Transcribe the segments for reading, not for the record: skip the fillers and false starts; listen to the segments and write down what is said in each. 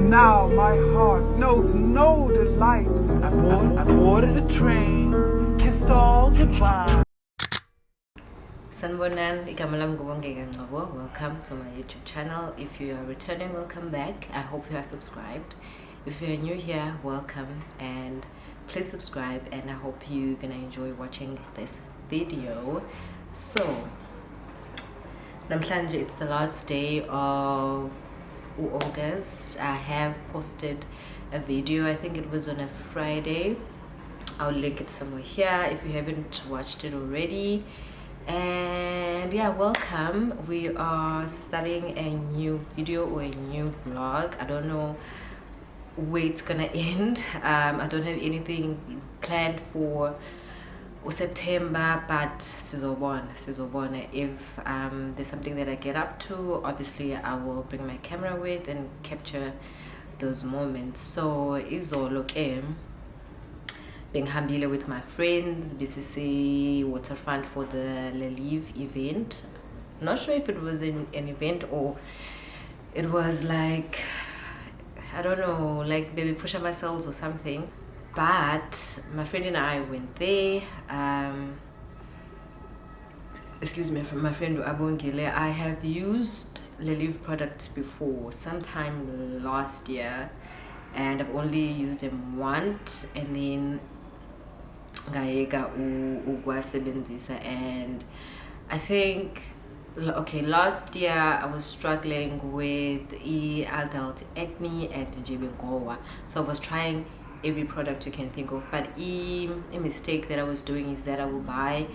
Now my heart knows no delight. I boarded a train, kissed all goodbye. Sanbonan, igama lami ngubongeka Ngcobo. Welcome to my YouTube channel. If you are returning, welcome back. I hope you are subscribed. If you are new here, welcome and please subscribe, and I hope you're gonna enjoy watching this video. So namhlanje it's the last day of August. I have posted a video, I think it was on a Friday. I'll link it somewhere here if you haven't watched it already. And yeah, welcome. We are starting a new video or a new vlog. I don't know where it's gonna end. I don't have anything planned for September, but sizobona. If there's something that I get up to, obviously I will bring my camera with and capture those moments. So izolo bengihambile with my friends BCC waterfront for the Leave event. Not sure if it was an event or it was like, I don't know, like maybe pushing myself or something. But my friend and I went there. Excuse me, from my friend Abongile. I have used Leave products before, sometime last year, and I've only used them once, and then ngayeka ukwasebenzisa. And I think, okay, last year I was struggling with adult acne and Jibingowa, so I was trying every product you can think of. But a mistake that I was doing is that I will buy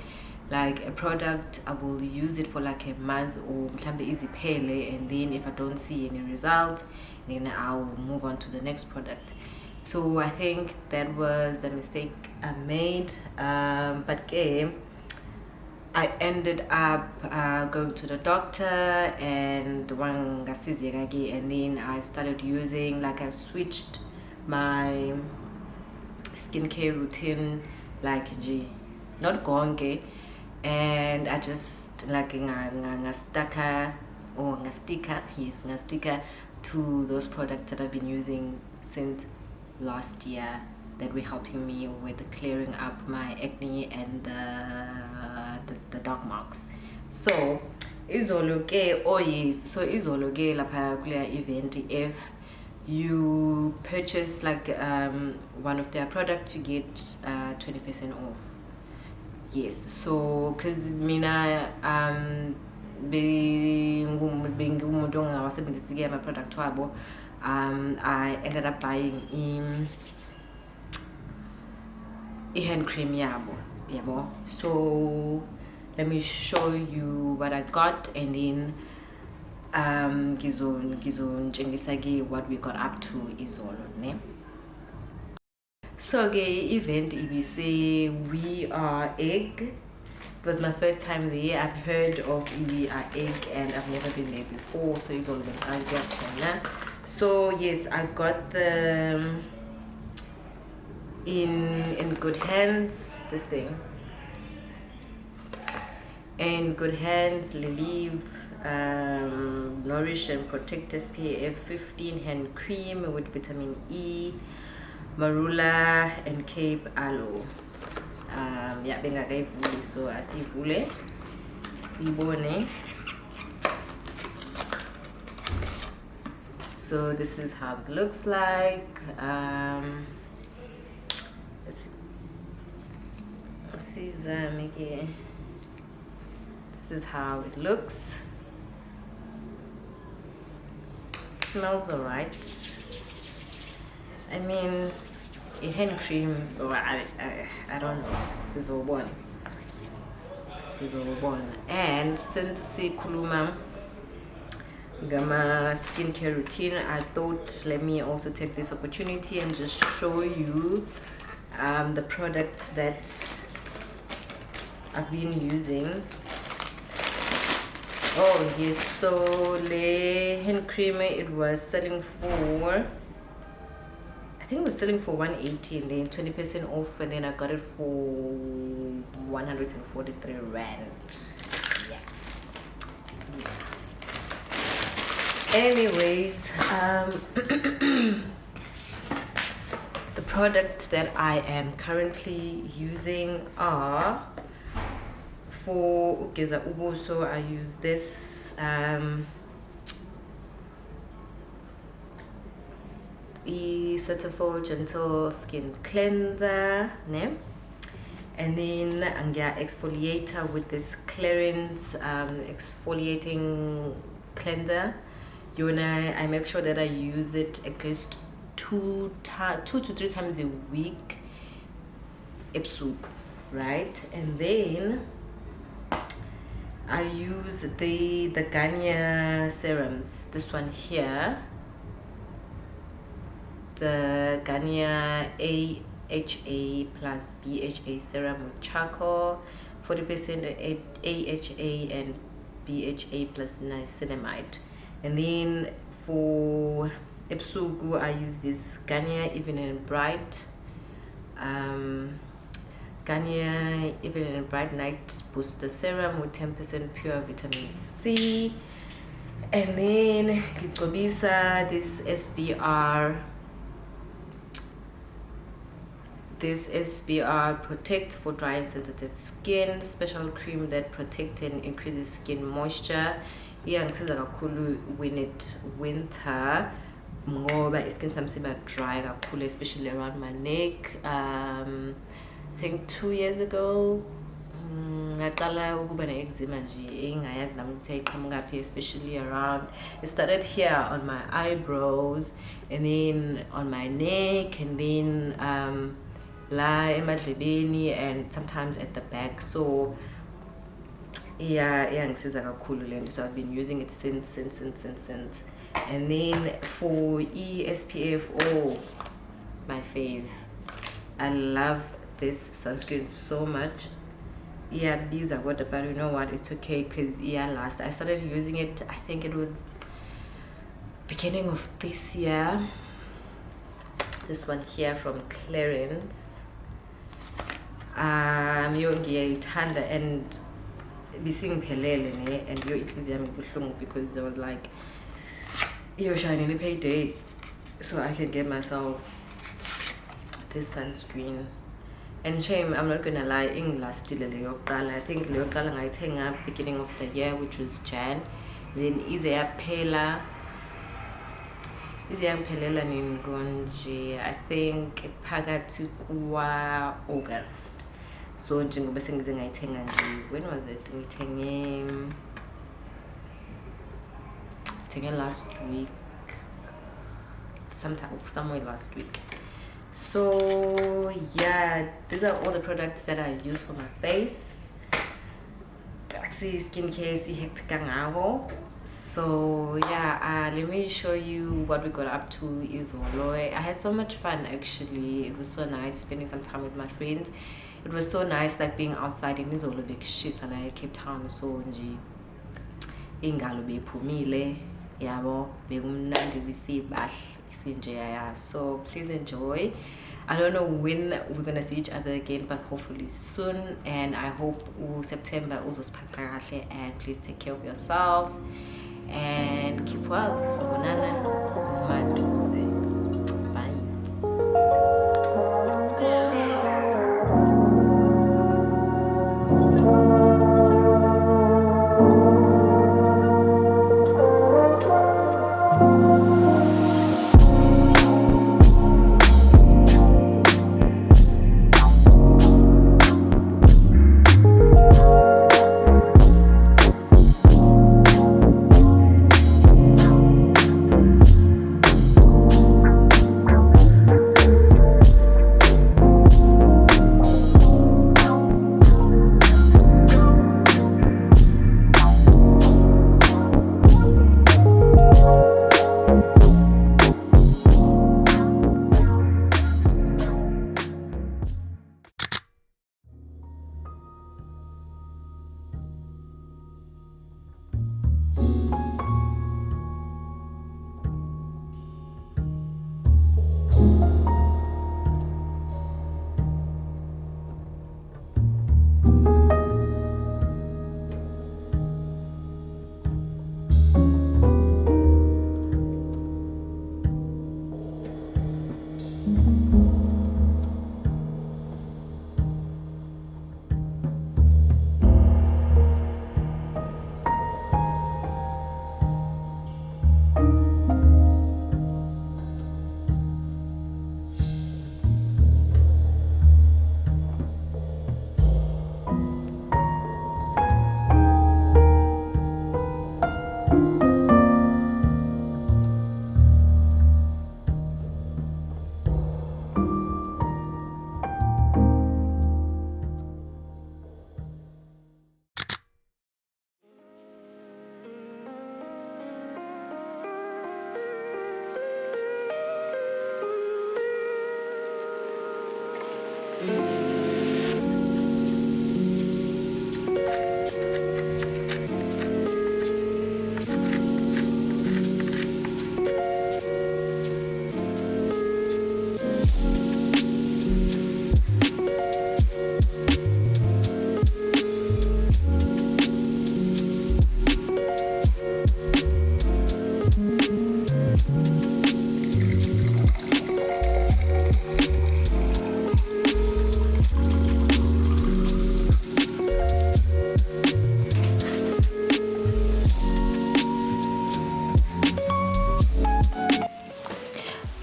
like a product, I will use it for like a month or easy pele, and then if I don't see any result, then I'll move on to the next product. So I think that was the mistake I made. But I ended up going to the doctor and then I started using, like I switched my skincare routine, like not gonge, and I just like ngasticker to those products that I've been using since last year that were helping me with clearing up my acne and the dark marks. So izolo lapha kule event, if you purchase like one of their products, you get 20% off. Yes, so because mina bengumuntu ongawasebenzisi my product wabo, I ended up buying a hand cream yabo. So let me show you what I got, and then ngizontshengisake what we got up to izolo, ne? So event EBC We Are Egg. It was my first time there. I've heard of We Are Egg and I've never been there before, so it's all about. So yes, I got the in good hands, this thing. In good hands, Leave Nourish and Protect SPF 15 hand cream with vitamin E, marula and Cape aloe. Yeah, bengakayivuli, so asivule sibone. So this is how it looks like. Let's see. This is how it looks. It smells alright. I mean, a hand cream, so I don't know. This is all one. And since kuluma gama skincare routine, I thought let me also take this opportunity and just show you the products that I've been using. Oh yes, so the hand cream, it was selling for, I think it was selling for 180 and then 20% off, and then I got it for 143 rand. Yeah. Anyways, the products that I am currently using are for ugeza ubuso. I use this Certified Gentle Skin Cleanser, ne? And then Angia exfoliator with this clearance exfoliating cleanser. I make sure that I use it at least two to three times a week, right? And then I use the Garnier serums. This one here, the Garnier AHA plus BHA serum with charcoal, 40% AHA and BHA plus niacinamide. And then for ebusuku, I use this Garnier Evening and Bright Garnier Evening and Bright Night Booster Serum with 10% pure vitamin C. And then Gitgobisa, this SBR Protect for dry and sensitive skin, special cream that protects and increases skin moisture. Iyangisiza kakhulu when it winter ngoba iskin sami siba dry kakhulu, especially around my neck. I think 2 years ago ngaqala ukuba ne-eczema nje engayazi nami ukuthi ayiqhamukaphi, especially around, it started here on my eyebrows and then on my neck and then la emadlebeni and sometimes at the back. So iyangisiza kakhulu lento, so I've been using it since. And then for SPF, my fave, I love this sunscreen so much. These are what, but you know what, it's okay because last I started using it, I think it was beginning of this year. This one here from Clarins, ngiyayithanda and bisingiphelele ne, and inhliziyo yami ibuhlungu because I was like, shining payday, so I can get myself this sunscreen. And shame, I'm not gonna lie, ingilastile leyo qala. I think leyo qala ngayithenga beginning of the year, which was Jan. Then ize yaphelela nini konje, I think phakathi kwa August. So njengoba sengize ngayithenga nje, when was it? Ngithenge last week, somewhere last week. So these are all the products that I use for my face. Taxi skincare si hectic kangako. So let me show you what we got up to izolo. I had so much fun actually. It was so nice spending some time with my friends. It was so nice like being outside in izolo bekushisa la Cape Town. So nje ingalo bephumile yabo bekumnandi bisibahle. So please enjoy. I don't know when we're gonna see each other again, but hopefully soon. And I hope September uzosiphatha kahle, and please take care of yourself and keep well. So bonana maduze. Bye.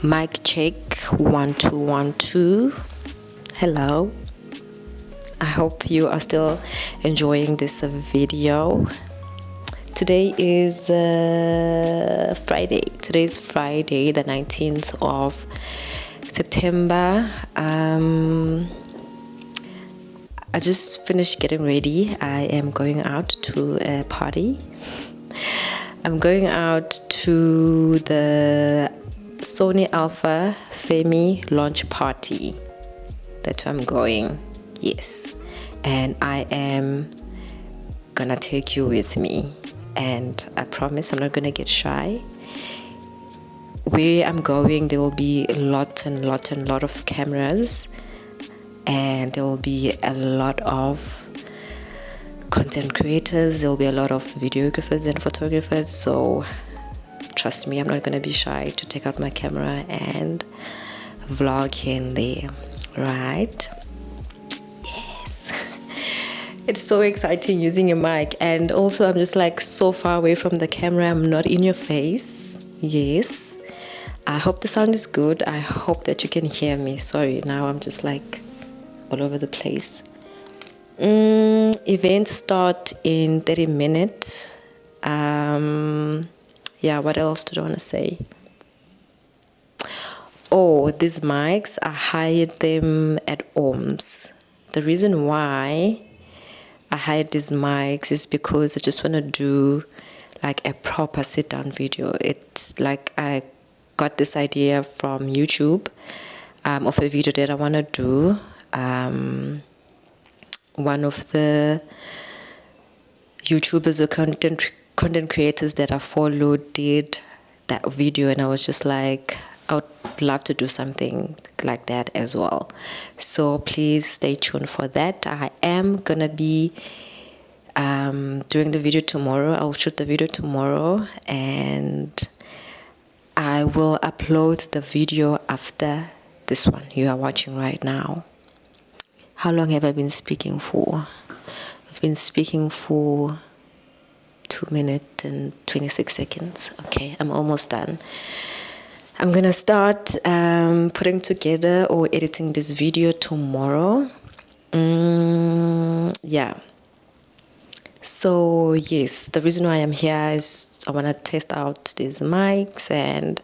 Mic check 1 2 1 2. Hello. I hope you are still enjoying this video. Today is Friday. Today's Friday, the 19th of September. I just finished getting ready. I am going out to a party. I'm going out to the SONY Alpha Femme launch party. That's where I'm going. Yes. And I am gonna take you with me. And I promise I'm not gonna get shy. Where I'm going, there will be a lot of cameras, and there will be a lot of content creators. There will be a lot of videographers and photographers. So trust me, I'm not gonna be shy to take out my camera and vlog here and there, right? Yes. It's so exciting using a mic, and also I'm just like so far away from the camera. I'm not in your face. Yes. I hope the sound is good. I hope that you can hear me. Sorry, now I'm just like all over the place. Events start in 30 minutes. Yeah, what else do I want to say? Oh, these mics, I hired them at OMS. The reason why I hired these mics is because I just want to do like a proper sit down video. It's like I got this idea from YouTube of a video that I want to do. One of the YouTubers or content creators that I followed did that video, and I was just like, I would love to do something like that as well. So please stay tuned for that. I am gonna be doing the video tomorrow. I'll shoot the video tomorrow, and I will upload the video after this one you are watching right now. How long have I been speaking for? I've been speaking for 2 minutes and 26 seconds. Okay, I'm almost done. I'm gonna start putting together or editing this video tomorrow. Yeah. So yes, the reason why I'm here is I want to test out these mics, and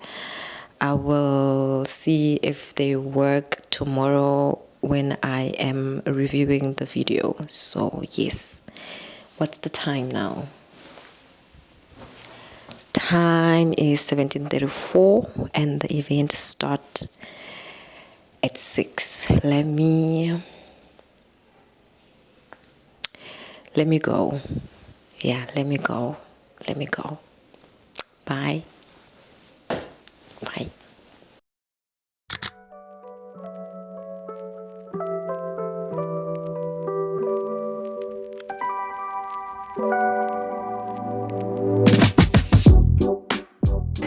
I will see if they work tomorrow when I am reviewing the video. So yes. What's the time now? Time is 17:34 and the event starts at 6. Let me go. Yeah, let me go. Bye. Bye.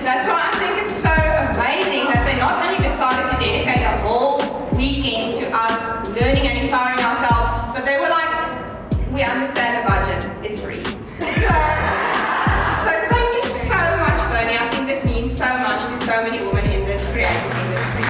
That's why I think it's so amazing that they not only decided to dedicate a whole weekend to us learning and empowering ourselves, but they were like, we understand the budget, it's free. So thank you so much, Sony. I think this means so much to so many women in this creative industry.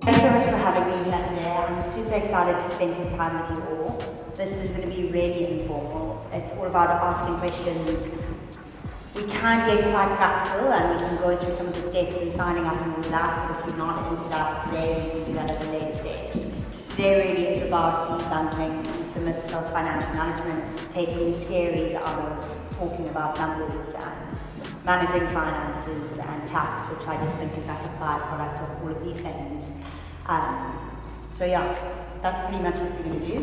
Thanks so much for having me here today. I'm super excited to spend some time with you all. This is going to be really informal. It's all about asking questions. We can get quite practical and we can go through some of the steps in signing up and all that, but if you're not into that today, you can do that at a later stage. Today really is about debunking the myths of financial management, taking the scaries out of talking about numbers and managing finances and tax, which I just think is like a byproduct of all of these things. So yeah, that's pretty much what we're going to do.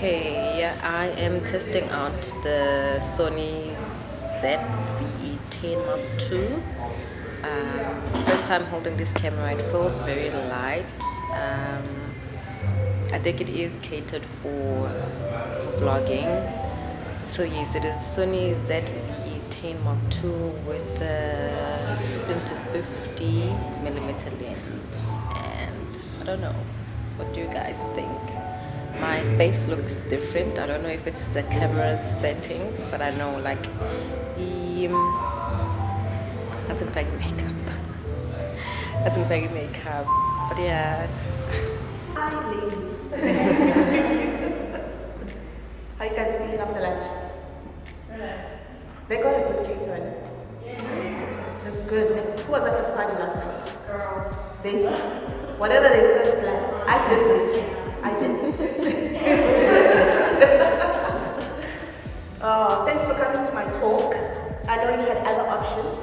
Okay, I am testing out the Sony ZV-E10 Mark II. First time holding this camera, it feels very light. I think it is catered for vlogging. So yes, it is the Sony ZV-E10 Mark II with the 16 to 50mm lens, and I don't know, what do you guys think? My face looks different. I don't know if it's the camera's settings, but I know like that's in fact makeup. That's in fact makeup. But yeah. How you guys feeling after lunch? Relax. They got a good cake to it. Yeah. It's good. Who was at the party last night? Girl. They whatever they said slap. I did this too. I did. Thanks for coming to my talk. I know you had other options,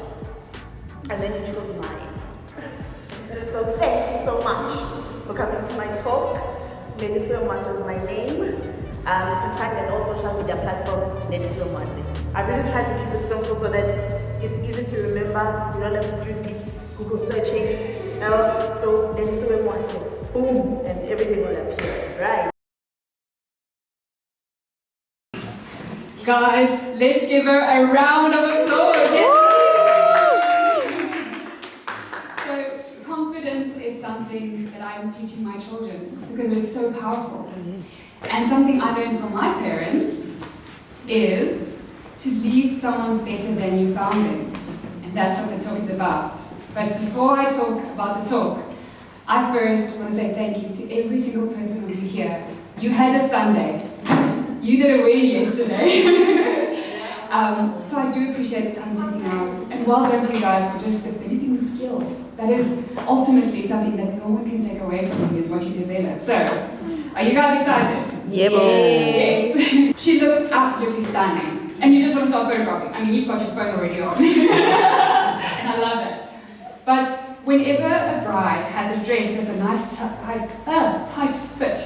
and then you chose mine. So thank you so much for coming to my talk. Ladies Film Master is my name. You can find me on all social media platforms, Ladies Film Master. I really try to keep it simple so that it's easy to remember. You don't have to do deep Google searching. So Ladies Film Master, boom, and everything will appear, right? Guys, let's give her a round of applause. So, confidence is something that I'm teaching my children because it's so powerful. And something I learned from my parents is to leave someone better than you found them. And that's what the talk is about. But before I talk about the talk, I first want to say thank you to every single person of you here. You had a Sunday. You did a wedding yesterday. So I do appreciate the time taken out. And well done for you guys for just developing the skills. That is ultimately something that no one can take away from you, is what you did there. So, are you guys excited? Yeah, yes. She looks absolutely stunning. And you just want to start photographing. I mean, you've got your phone already on. And I love that. But whenever a bride has a dress that's a nice tight fit,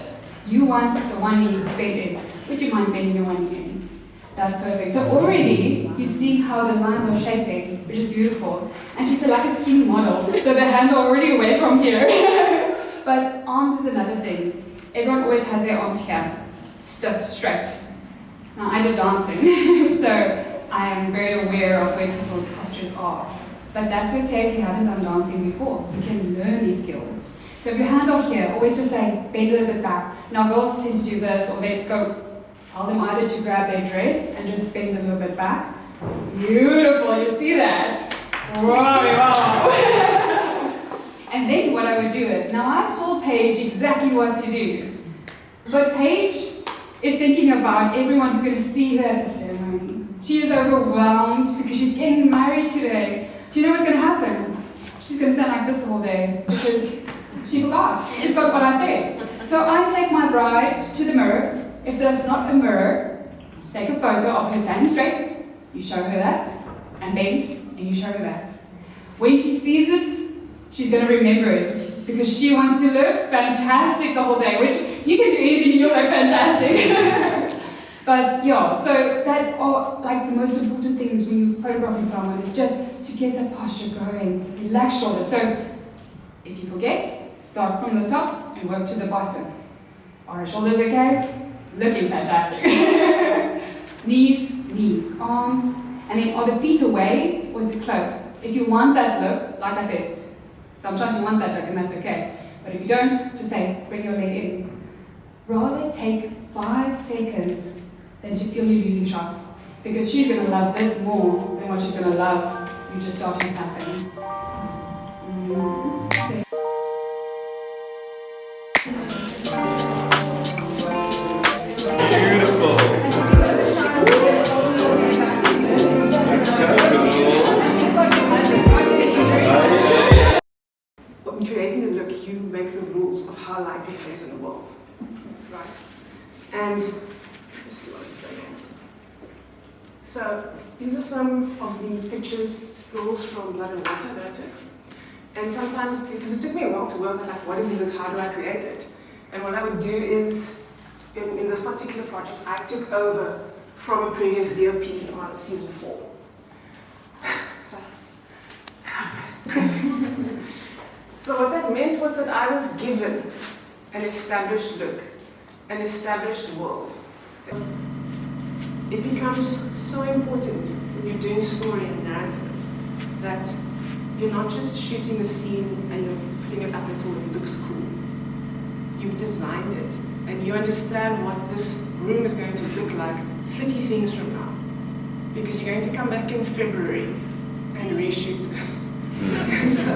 you want the one knee to bend in. Would you mind bending your one knee in? That's perfect. So already you see how the lines are shaping, which is beautiful. And she's like a skinny model, so the hands are already away from here. But arms is another thing. Everyone always has their arms here, stiff, straight. Now I did dancing, so I am very aware of where people's postures are. But that's okay if you haven't done dancing before. You can learn these skills. So if your hands are here, always just say, bend a little bit back. Now girls tend to do this, or they go, tell them either to grab their dress and just bend a little bit back. Beautiful, you see that? Wow. And then what I would do is, now I've told Paige exactly what to do. But Paige is thinking about everyone who's going to see her at the ceremony. She is overwhelmed because she's getting married today. Do you know what's going to happen? She's going to stand like this the whole day because she forgot. She forgot what I said. So I take my bride to the mirror. If there's not a mirror, take a photo of her standing straight. You show her that. And bend, and you show her that. When she sees it, she's going to remember it because she wants to look fantastic the whole day, which you can do anything, you look like fantastic. But yeah, so that are like the most important things when you're photographing someone is just to get the posture going. Relax shoulders. So if you forget, start from the top and work to the bottom. Are her shoulders okay? Looking fantastic. Knees, arms, and then are the feet away or is it close? If you want that look, like I said, sometimes you want that look and that's okay. But if you don't, just say, bring your leg in. Rather take 5 seconds than to feel you losing shots. Because she's going to love this more than what she's going to love you just starting snapping. Okay. Beautiful. In creating a look, you make the rules of how light behaves in the world, right? And so these are some of the pictures, stills from Blood and Water that I took. And sometimes, because it took me a while to work on like, what does it look, how do I create it? And what I would do is in this particular project, I took over from a previous DOP on season 4. So, so what that meant was that I was given an established look, an established world. It becomes so important when you're doing story and narrative that you're not just shooting the scene and you're putting it up until it looks cool. You've designed it and you understand what this room is going to look like 30 scenes from now. Because you're going to come back in February and reshoot this. So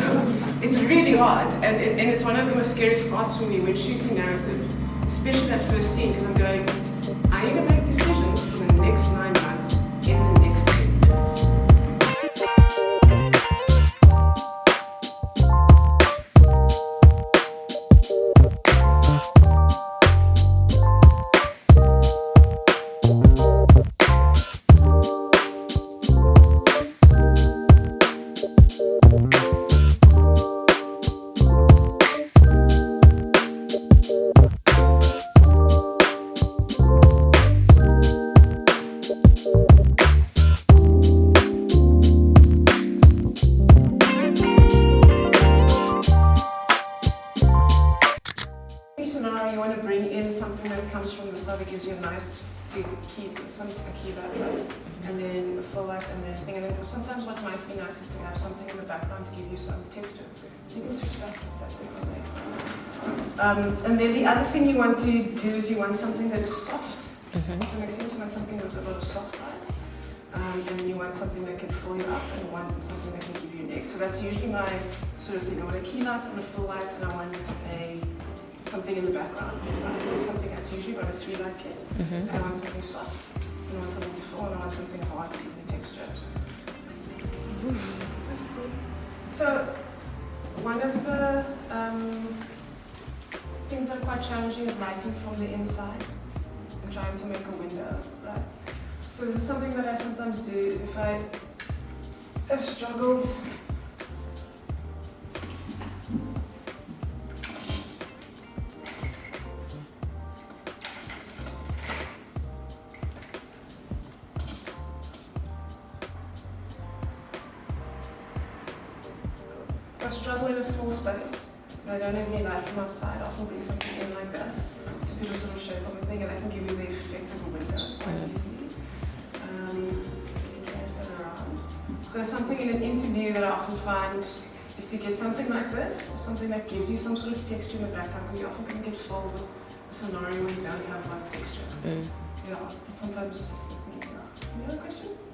it's really hard, and it's one of the most scariest parts for me when shooting narrative, especially that first scene, because I'm going, I need to make decisions for the next 9 months in the next 10 minutes. That gives you a nice big key, a key background, and then a full light, and then thing. And then sometimes what's nice to have something in the background to give you some texture. So you can switch that thing on there. And then the other thing you want to do is you want something that is soft. Does that make sense? You want something with a lot of soft light. And you want something that can fill you up, and you want something that can give you next. So that's usually my sort of thing. I want a key light and a full light, and I want something in the background. This is something that's usually got a 3-light kit. And I want something soft, and I want something to fill, and I want something hard to give me texture. So one of the things that are quite challenging is lighting from the inside and trying to make a window, right? So this is something that I sometimes do, is if I have struggled in a small space, and I don't have any light from outside, I'll bring something in like that to put a sort of shape on the thing, and I can give you the effect of a window quite easily. You can change that around. So something in an interview that I often find is to get something like this, or something that gives you some sort of texture in the background, because you often can get filled with a scenario where you don't have a lot of texture. Yeah, sometimes, any other questions?